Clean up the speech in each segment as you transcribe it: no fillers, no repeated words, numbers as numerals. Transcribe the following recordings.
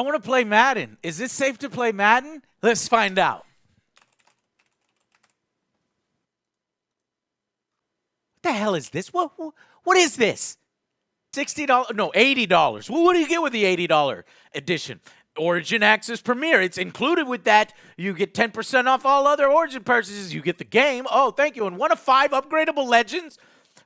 I want to play Madden. Is it safe to play Madden? Let's find out. What the hell is this? What is this? $60? No, $80. Well, what do you get with the $80 edition? Origin Access Premier. It's included with that. You get 10% off all other Origin purchases. You get the game. Oh, thank you. And 1 of 5 upgradable legends.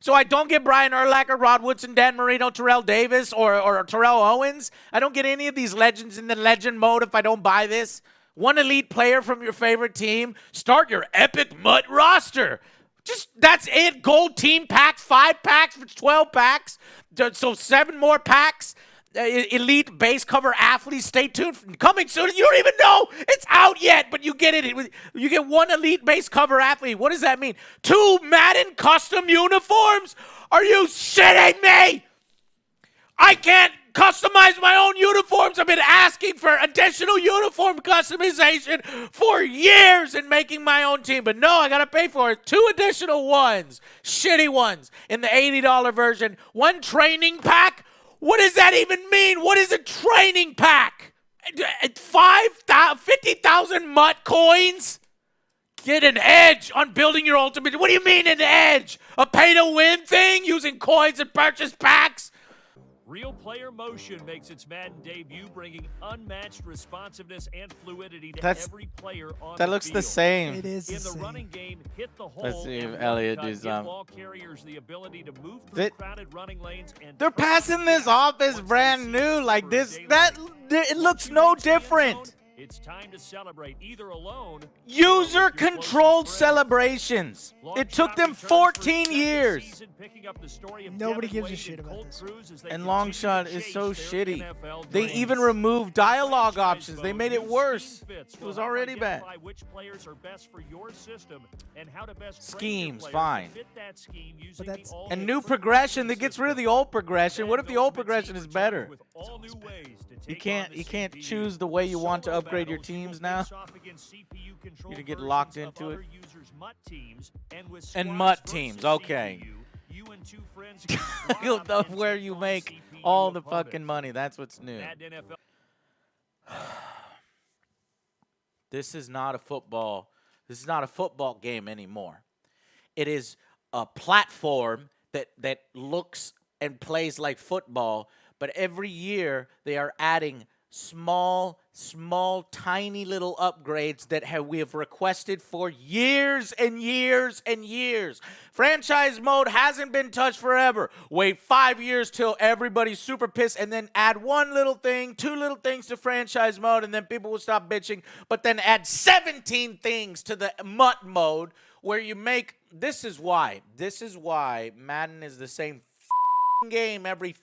So I don't get Brian Urlacher, Rod Woodson, Dan Marino, Terrell Davis, or Terrell Owens. I don't get any of these legends in the legend mode if I don't buy this. 1 elite player from your favorite team. Start your epic MUT roster. Just, that's it. Gold team packs, 5 packs for 12 packs. So 7 more packs. Elite base cover athletes. Stay tuned. Coming soon. You don't even know it's out yet, but you get it. You get 1 elite base cover athlete. What does that mean? 2 Madden custom uniforms? Are you shitting me? I can't customize my own uniforms. I've been asking for additional uniform customization for years and making my own team. But no, I got to pay for it. 2 additional ones. Shitty ones in the $80 version. 1 training pack. What does that even mean? What is a training pack? 50,000 MUT coins? Get an edge on building your ultimate. What do you mean an edge? A pay-to-win thing using coins and purchase packs? Real Player Motion makes its Madden debut, bringing unmatched responsiveness and fluidity to every player on That the looks field. the same. It is In the the same. running game, hit the hole. Let's see if and Elliott one-cut, do give something. ball carriers the ability to move through crowded running lanes and They're passing this off as brand new. Like this, it looks no different. It's time to celebrate either alone. User-controlled celebrations. It took them 14 years. Nobody gives a shit about this. And long shot is so shitty. They even removed dialogue options. They made it worse. It was already bad. Schemes, fine. But that's- And new progression that gets rid of the old progression. What if the old progression is better? You can't choose the way you want to upgrade your teams now. You to get locked into it. And MUT teams, okay. Where you make all the fucking money. That's what's new. This is not a football. This is not a football game anymore. It is a platform that looks and plays like football, but every year they are adding small, tiny little upgrades that we have requested for years and years and years. Franchise mode hasn't been touched forever. Wait 5 years till everybody's super pissed and then add 1 little thing, 2 little things to franchise mode, and then people will stop bitching. But then add 17 things to the MUT mode where you make... This is why Madden is the same game every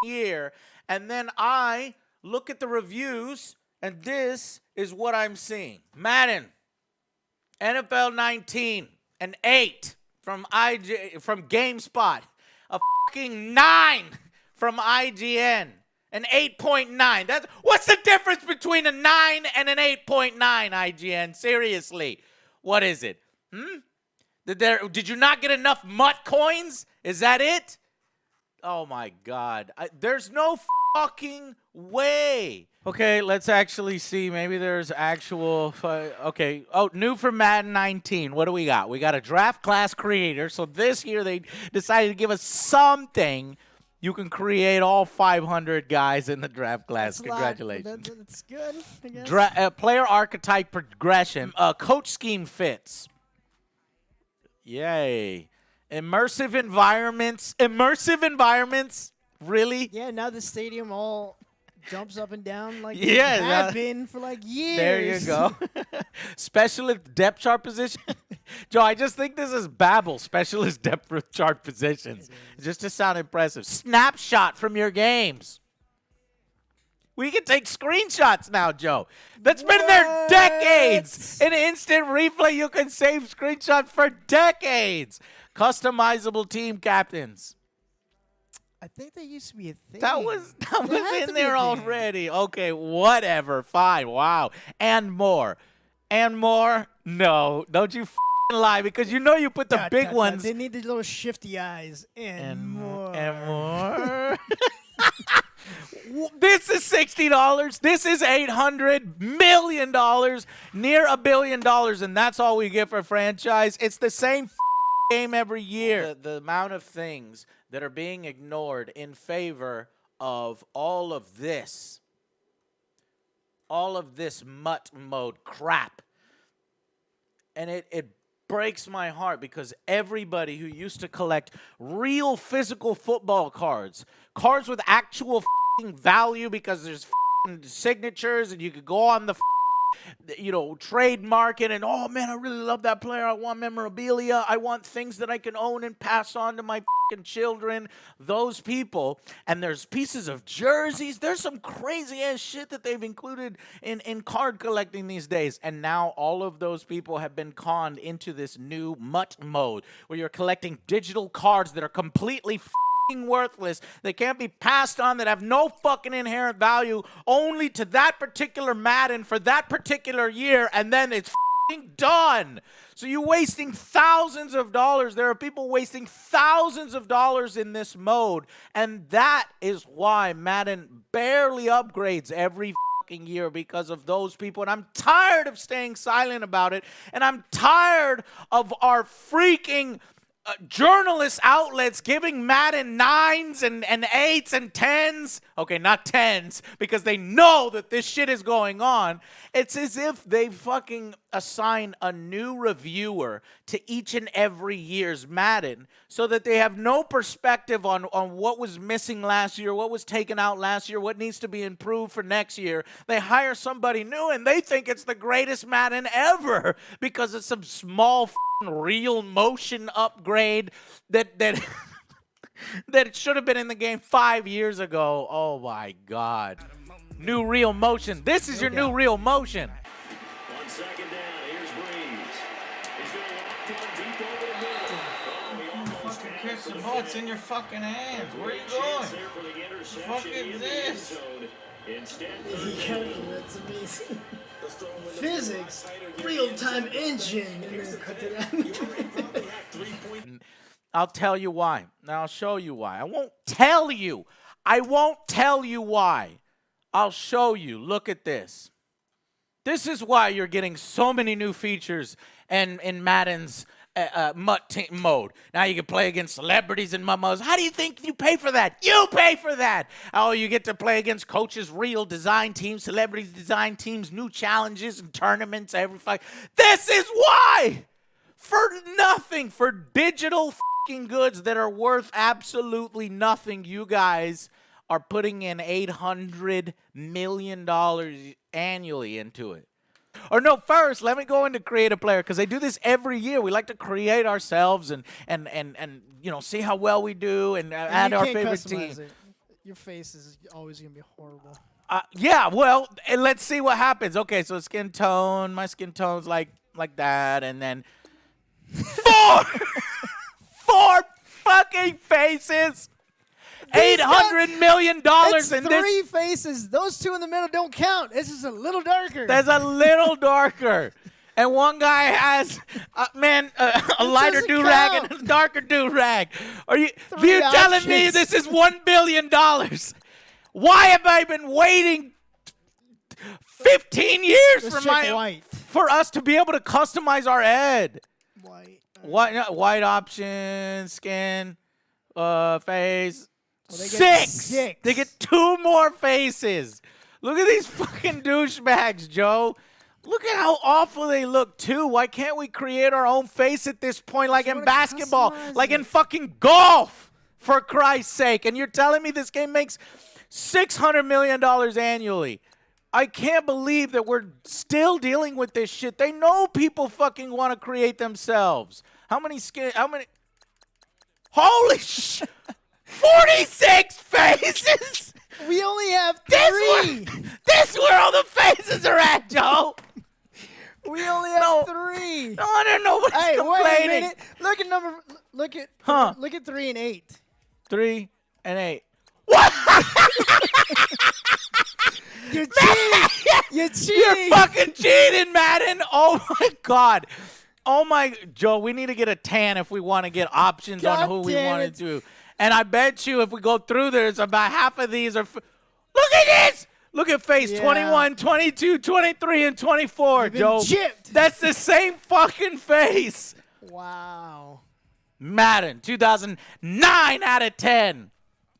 year. And then I look at the reviews, and this is what I'm seeing. Madden, NFL 19, an 8 from GameSpot, a fucking 9 from IGN, an 8.9. What's the difference between a 9 and an 8.9, IGN? Seriously, what is it? Did you not get enough MUT coins? Is that it? Oh my God. There's no fucking way. Okay, let's actually see. Maybe there's actual... okay. Oh, new for Madden 19. What do we got? We got a draft class creator. So this year they decided to give us something. You can create all 500 guys in the draft class. That's Congratulations. That's good, I guess. Player archetype progression. Coach scheme fits. Yay. Immersive environments. Really? Yeah, now the stadium all jumps up and down like Yeah, it has been for like years. There you go. Specialist depth chart position. Joe, I just think this is Babel. Specialist depth chart positions. Just to sound impressive. Snapshot from your games. We can take screenshots now, Joe. That's been there decades. In instant replay, you can save screenshots for decades. Customizable team captains. I think that used to be a thing. That was That had in to be there a thing. already. Okay, whatever. Fine. Wow. And more. And more? No. Don't you lie, because you know you put the big ones. They need the little shifty eyes and more. And more. This is $60. This is $800 million, near $1 billion, and that's all we get for franchise. It's the same game every year. The amount of things that are being ignored in favor of all of this MUT mode crap. And it breaks my heart because everybody who used to collect real physical football cards with actual value because there's signatures and you could go on the trade market and, oh man, I really love that player. I want memorabilia. I want things that I can own and pass on to my children. Those people. And there's pieces of jerseys. There's some crazy ass shit that they've included in card collecting these days. And now all of those people have been conned into this new MUT mode where you're collecting digital cards that are completely worthless, that can't be passed on, that have no fucking inherent value, only to that particular Madden for that particular year, and then it's done. So you're wasting thousands of dollars. There are people wasting thousands of dollars in this mode, and that is why Madden barely upgrades every year because of those people. And I'm tired of staying silent about it, and I'm tired of our freaking journalist outlets giving Madden 9s and 8s and 10s. Okay, not 10s, because they know that this shit is going on. It's as if they fucking assign a new reviewer to each and every year's Madden so that they have no perspective on what was missing last year, what was taken out last year, what needs to be improved for next year. They hire somebody new and they think it's the greatest Madden ever because it's some small real motion upgrade that that it should have been in the game 5 years ago. Oh my God. New real motion. This is your new real motion. On second down, here's Breeze. He's going to walk one deep over the middle. Fucking kiss the ball. It's in your fucking hands. Where are you going? The fuck is this? That's amazing. Physics, real-time engine. I'll tell you why. Now I'll show you why. I won't tell you. I won't tell you why. I'll show you. Look at this. This is why you're getting so many new features in Madden's MUT mode. Now you can play against celebrities and MUT modes. How do you think you pay for that? You pay for that. Oh, you get to play against coaches, real design teams, celebrities design teams, new challenges and tournaments every fight. This is why. For nothing. For digital fucking goods that are worth absolutely nothing, you guys are putting in $800 million annually into it. Or no, first, let me go into create a player, because they do this every year. We like to create ourselves and see how well we do and add our favorite team. Your face is always going to be horrible. Yeah, well, let's see what happens. Okay, so skin tone, my skin tone's like that, and then four fucking faces. $800 million it's in three this. faces. Those two in the middle don't count. This is a little darker. There's a little darker. And one guy has, a lighter do-rag and a darker do-rag. Are you telling me this is $1 billion? Why have I been waiting 15 years for us to be able to customize our head? White option, skin, face. Well, they get 6. They get 2 more faces. Look at these fucking douchebags, Joe. Look at how awful they look, too. Why can't we create our own face at this point, like in basketball, like in fucking golf, for Christ's sake? And you're telling me this game makes $600 million annually. I can't believe that we're still dealing with this shit. They know people fucking want to create themselves. Holy shit. 46 faces! We only have 3! This where all the faces are at, Joe! We only have 3! No, I don't know what's complaining. Wait a minute. Look at 3 and 8. 3 and 8. What? You're cheating! You're cheating! You're fucking cheating, Madden! Oh my God. Oh my, Joe, we need to get a tan if we want to get options on who we want to do. And I bet you if we go through there's about half of these are Look at this. Look at face Yeah. 21, 22, 23, and 24, You've been Joe. chipped. That's the same fucking face. Wow. Madden, 2009 out of 10.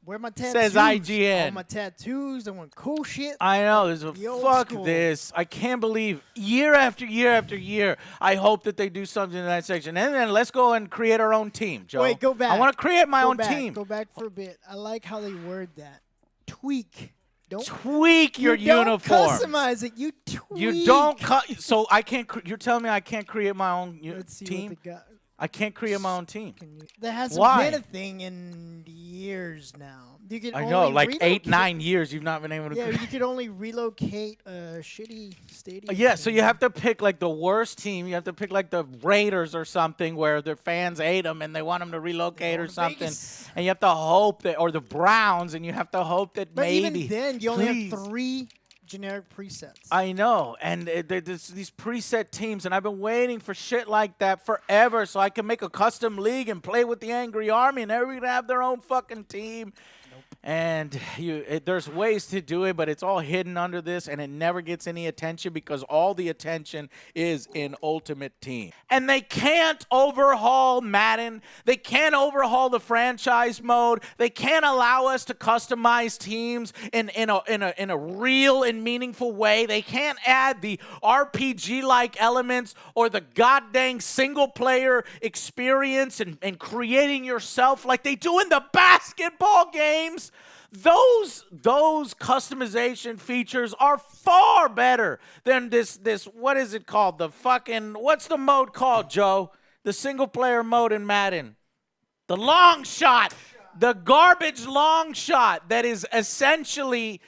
Where my tattoos? Says IGN. All my tattoos. I want cool shit. I know. There's a The old fuck school. this. I can't believe year after year after year, I hope that they do something in that section. And then let's go and create our own team, Joe. Wait, go back. I want to create my Go own back. team. Go back for a bit. I like how they word that. Tweak. Don't Tweak your you don't uniform. customize it. You tweak. You don't cut. So I can't. You're telling me I can't create my own Let's see team? what they got. I can't create my own team. That hasn't Why? been a thing in years now. You can I only know, like relocate. 8-9 years you've not been able to. Yeah, create. you could only relocate a shitty stadium. Yeah, so you have to pick like the worst team. You have to pick like the Raiders or something where their fans hate them and they want them to relocate or to something. Vegas. And you have to hope that, or the Browns, and you have to hope that But maybe. even then, you only Please. have 3 generic presets. I know, and there's these preset teams, and I've been waiting for shit like that forever, so I can make a custom league and play with the Angry Army, and everybody can have their own fucking team. And there's ways to do it, but it's all hidden under this, and it never gets any attention because all the attention is in Ultimate Team. And they can't overhaul Madden. They can't overhaul the franchise mode. They can't allow us to customize teams in a real and meaningful way. They can't add the RPG-like elements or the goddamn single-player experience and creating yourself like they do in the basketball games. Those customization features are far better than this what is it called? The fucking what's the mode called, Joe? The single player mode in Madden. The long shot. The garbage long shot that is essentially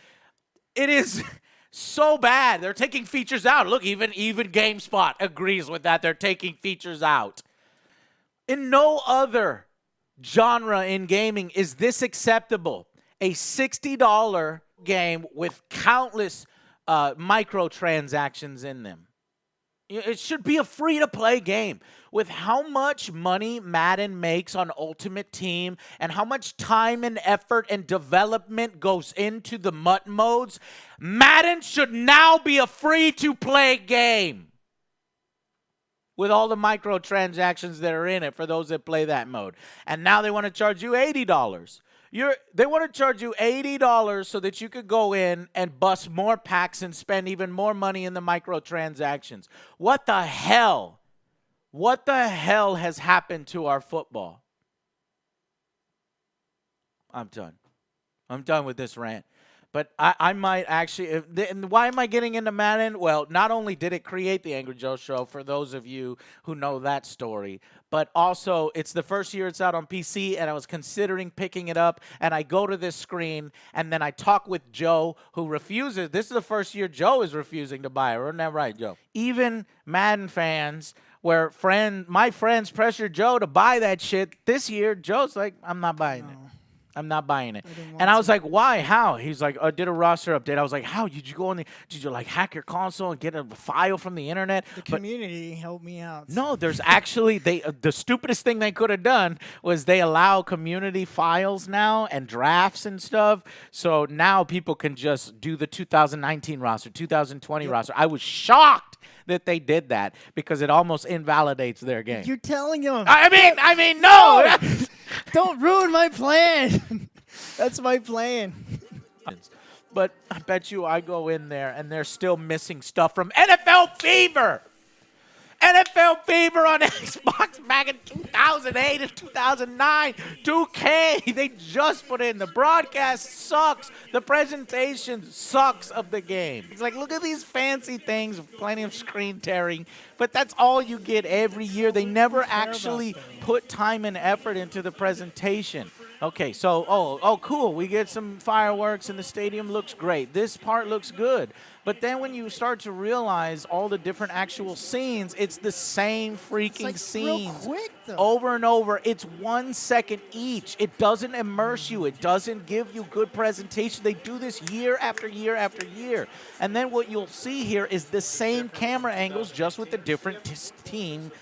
it is so bad. They're taking features out. Look, even GameSpot agrees with that. They're taking features out. In no other genre in gaming is this acceptable. A $60 game with countless microtransactions in them. It should be a free-to-play game. With how much money Madden makes on Ultimate Team and how much time and effort and development goes into the MUT modes, Madden should now be a free-to-play game. With all the microtransactions that are in it for those that play that mode. And now they want to charge you $80. They want to charge you $80 so that you could go in and bust more packs and spend even more money in the microtransactions. What the hell? What the hell has happened to our football? I'm done. I'm done with this rant. But I might actually, and why am I getting into Madden? Well, not only did it create the Angry Joe Show, for those of you who know that story, but also it's the first year it's out on PC, and I was considering picking it up, and I go to this screen, and then I talk with Joe, who refuses. This is the first year Joe is refusing to buy it. Isn't that right, Joe? Even Madden fans, where my friends pressured Joe to buy that shit, this year, Joe's like, I'm not buying it. I'm not buying it. And I was like, why? How? He's like, I did a roster update. I was like, how? Did you go in the, did you like hack your console and get a file from the internet? The community helped me out. No, there's actually, the stupidest thing they could have done was they allow community files now and drafts and stuff. So now people can just do the 2019 roster, 2020 roster. I was shocked that they did that because it almost invalidates their game. You're telling them. I mean, no. Don't ruin my plan. That's my plan. But I bet you I go in there and they're still missing stuff from NFL Fever. NFL Fever on Xbox back in 2008 and 2009. 2K, they just put in. The broadcast sucks. The presentation sucks of the game. It's like, look at these fancy things, plenty of screen tearing, but that's all you get every year. They never actually put time and effort into the presentation. Okay, so, oh, cool. We get some fireworks and the stadium looks great. This part looks good. But then when you start to realize all the different actual scenes, it's the same freaking scenes over and over. It's 1 second each. It doesn't immerse you. It doesn't give you good presentation. They do this year after year after year. And then what you'll see here is the same camera angles just with a different team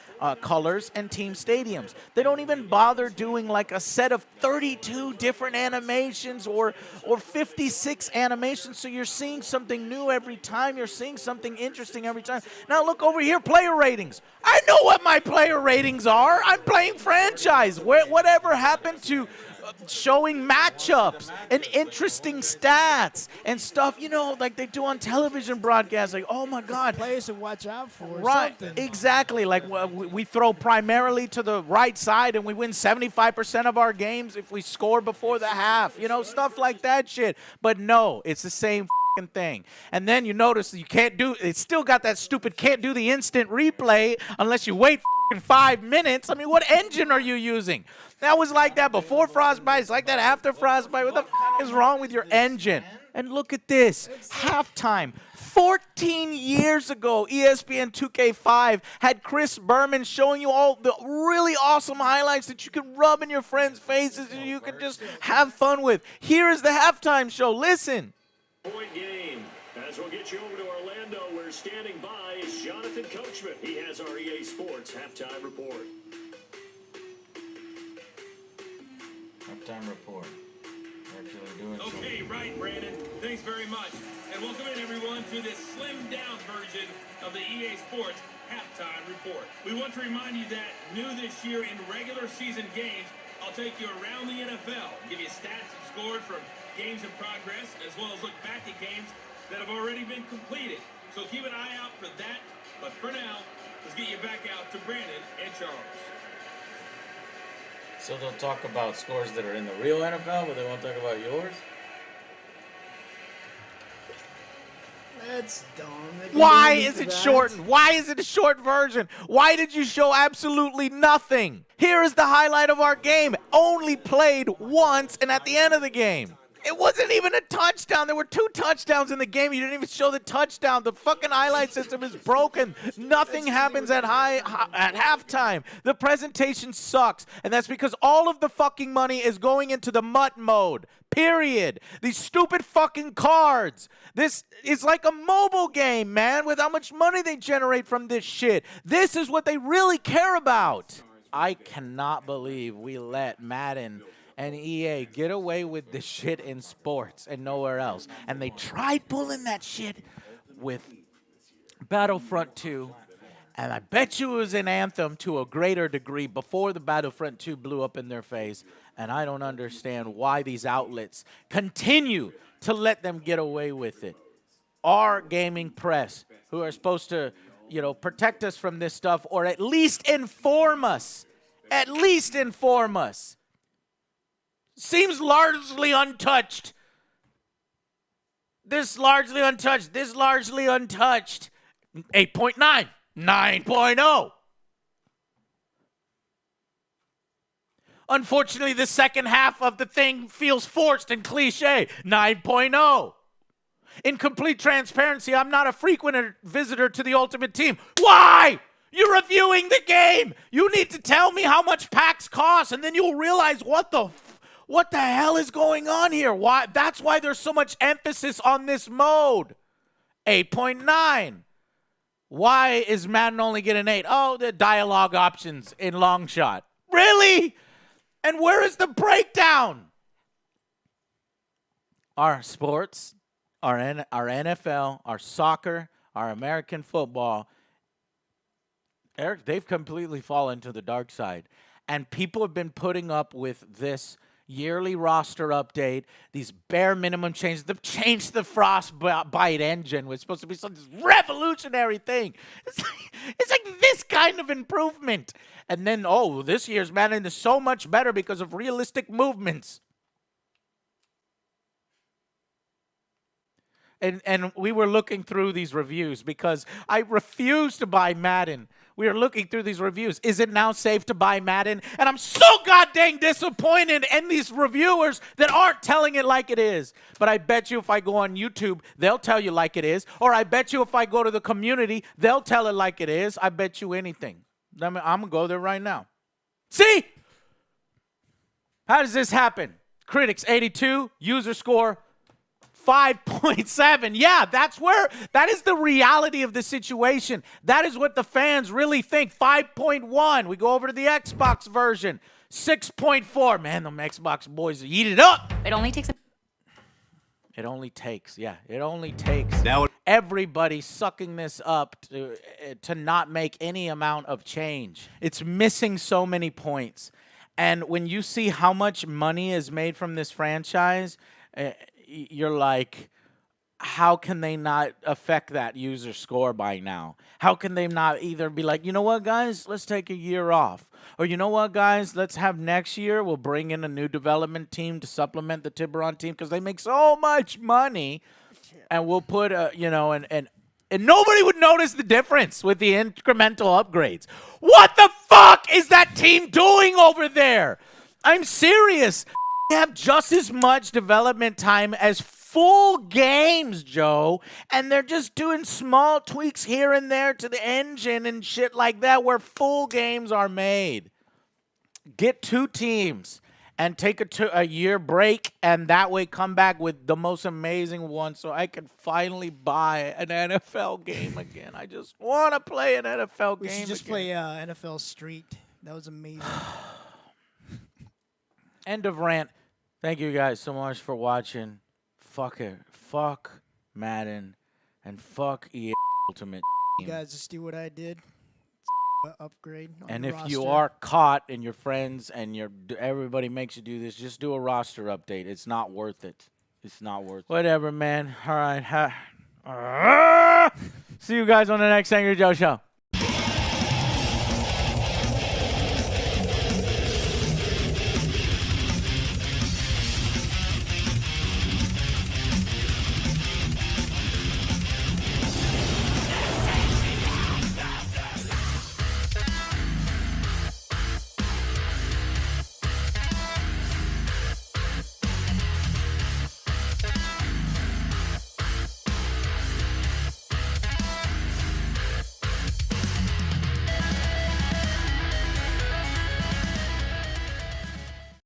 colors and team stadiums. They don't even bother doing like a set of 32 different animations or 56 animations, so you're seeing something new every time. You're seeing something interesting every time. Now look over here, player ratings. I know what my player ratings are. I'm playing franchise. Whatever happened to showing matchups and interesting stats and stuff, you know, like they do on television broadcasts. Like, oh my God, Players to watch out for. right? Something. Exactly. Like we throw primarily to the right side, and we win 75% of our games if we score before the half. You know, stuff like that shit. But no, it's the same thing. And then you notice you can't do. It's still got that stupid can't do the instant replay unless you wait 5 minutes. I mean, what engine are you using? That was like that before Frostbite. It's like that after Frostbite. What the is wrong with your engine? And look at this. Halftime. 14 years ago, ESPN 2K5 had Chris Berman showing you all the really awesome highlights that you can rub in your friends' faces and you can just have fun with. Here is the halftime show. Listen. Point game. As we'll get you over to Orlando, where standing by is Jonathan Coachman. He has our EA Sports halftime report. Halftime report. Okay, right, Brandon. Thanks very much. And welcome in, everyone, to this slimmed-down version of the EA Sports halftime report. We want to remind you that new this year in regular season games, I'll take you around the NFL, give you stats and scores from games in progress, as well as look back at games that have already been completed. So keep an eye out for that. But for now, let's get you back out to Brandon and Charles. So they'll talk about scores that are in the real NFL, but they won't talk about yours? That's dumb. Why is it shortened? Why is it a short version? Why did you show absolutely nothing? Here is the highlight of our game. Only played once and at the end of the game. It wasn't even a touchdown. There were 2 touchdowns in the game. You didn't even show the touchdown. The fucking highlight system is broken. Nothing happens at halftime. The presentation sucks. And that's because all of the fucking money is going into the MUT mode. Period. These stupid fucking cards. This is like a mobile game, man, with how much money they generate from this shit. This is what they really care about. I cannot believe we let Madden and EA get away with this shit in sports and nowhere else. And they tried pulling that shit with Battlefront 2. And I bet you it was in Anthem to a greater degree before the Battlefront 2 blew up in their face. And I don't understand why these outlets continue to let them get away with it. Our gaming press, who are supposed to, you know, protect us from this stuff or at least inform us. At least inform us. Seems largely untouched. This largely untouched. This largely untouched. 8.9. 9.0. Unfortunately, the second half of the thing feels forced and cliche. 9.0. In complete transparency, I'm not a frequent visitor to the Ultimate Team. Why? You're reviewing the game. You need to tell me how much packs cost, and then you'll realize what the hell is going on here? Why? That's why there's so much emphasis on this mode. 8.9. Why is Madden only getting 8? Oh, the dialogue options in long shot. Really? And where is the breakdown? Our sports, our NFL, our soccer, our American football, Eric, they've completely fallen to the dark side. And people have been putting up with this yearly roster update, these bare minimum changes. They've changed the Frostbite engine, which was supposed to be some revolutionary thing. It's like this kind of improvement. And then, oh, this year's Madden is so much better because of realistic movements. And we were looking through these reviews because I refuse to buy Madden. We are looking through these reviews. Is it now safe to buy Madden? And I'm so goddamn disappointed in these reviewers that aren't telling it like it is. But I bet you if I go on YouTube, they'll tell you like it is. Or I bet you if I go to the community, they'll tell it like it is. I bet you anything. I'm going to go there right now. See? How does this happen? Critics 82, user score 5.7. Yeah, that is the reality of the situation. That is what the fans really think. 5.1. We go over to the Xbox version. 6.4. Man, them Xbox boys eat it up. It only takes It only takes Now everybody sucking this up to not make any amount of change. It's missing so many points. And when you see how much money is made from this franchise, you're like, how can they not affect that user score by now? How can they not either be like, you know what, guys, let's take a year off. Or you know what, guys, let's have next year, we'll bring in a new development team to supplement the Tiburon team because they make so much money. And we'll put, and nobody would notice the difference with the incremental upgrades. What the fuck is that team doing over there? I'm serious. They have just as much development time as full games, Joe, and they're just doing small tweaks here and there to the engine and shit like that where full games are made. Get 2 teams and take a year break, and that way come back with the most amazing one so I can finally buy an NFL game again. I just want to play an NFL game We should just again. play NFL Street. That was amazing. End of rant. Thank you guys so much for watching. Fuck it. Fuck Madden. And fuck EA Ultimate. You guys just do what I did. Upgrade. On And the if you roster. are caught and your friends and everybody makes you do this, just do a roster update. It's not worth it. It's not worth it. Whatever, man. All right. See you guys on the next Angry Joe Show.